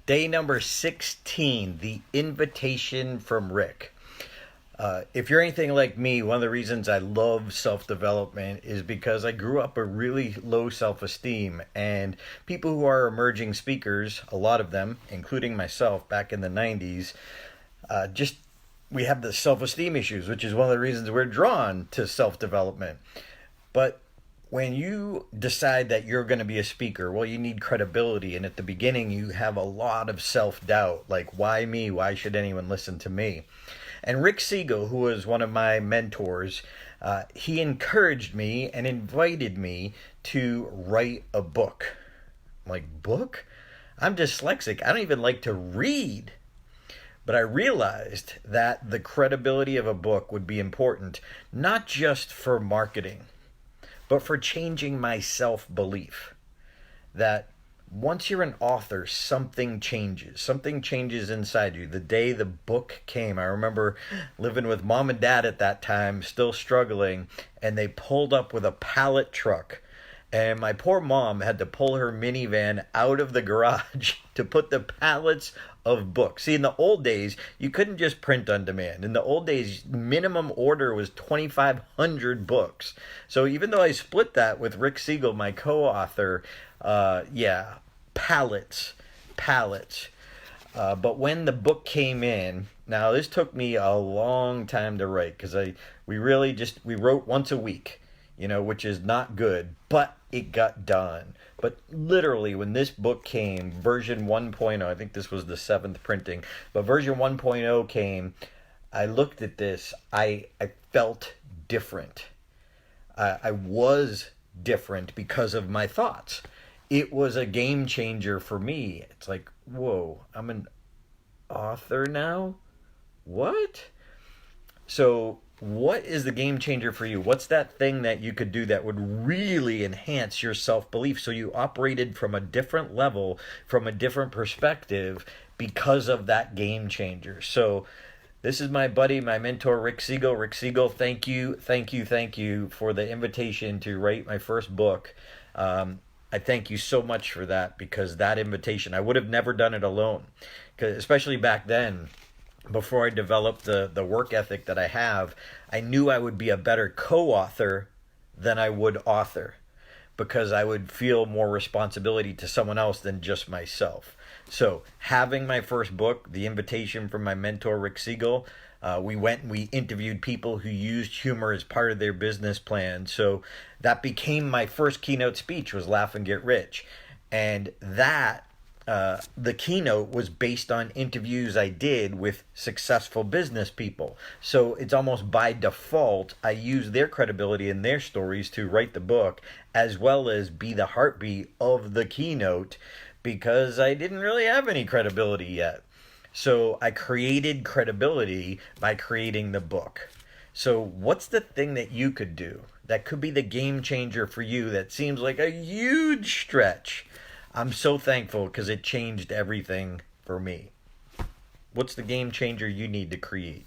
Day number 16, the invitation from Rick. If you're anything like me, one of the reasons I love self-development is because I grew up with really low self-esteem, and people who are emerging speakers, a lot of them, including myself back in the 90s, we have the self-esteem issues, which is one of the reasons we're drawn to self-development. But when you decide that you're going to be a speaker, well, you need credibility. And at the beginning, you have a lot of self-doubt, like, why me? Why should anyone listen to me? And Rick Segel, who was one of my mentors, he encouraged me and invited me to write a book. I'm like, book? I'm dyslexic. I don't even like to read. But I realized that the credibility of a book would be important, not just for marketing, but for changing my self-belief. That once you're an author, something changes. Something changes inside you. The day the book came, I remember living with mom and dad at that time, still struggling, and they pulled up with a pallet truck. And my poor mom had to pull her minivan out of the garage to put the pallets of books. See, in the old days, you couldn't just print on demand. In the old days, minimum order was 2,500 books. So even though I split that with Rick Segel, my co-author, pallets. But when the book came in, now this took me a long time to write because we wrote once a week, which is not good, but it got done. But literally, when this book came, version 1.0, I think this was the 7th printing, but version 1.0 came, I looked at this, I felt different. I was different because of my thoughts. It was a game changer for me. It's like, whoa, I'm an author now? What? So what is the game changer for you? What's that thing that you could do that would really enhance your self-belief so you operated from a different level, from a different perspective because of that game changer? So this is my buddy, my mentor, Rick Segel. Rick Segel, thank you for the invitation to write my first book. I thank you so much for that, because that invitation, I would have never done it alone, especially back then. Before I developed the work ethic that I have, I knew I would be a better co-author than I would author, because I would feel more responsibility to someone else than just myself. So having my first book, The Invitation from my mentor, Rick Segel, we interviewed people who used humor as part of their business plan. So that became my first keynote speech, was Laugh and Get Rich. And the keynote was based on interviews I did with successful business people. So it's almost by default, I use their credibility and their stories to write the book, as well as be the heartbeat of the keynote, because I didn't really have any credibility yet. So I created credibility by creating the book. So what's the thing that you could do that could be the game changer for you that seems like a huge stretch? I'm so thankful because it changed everything for me. What's the game changer you need to create?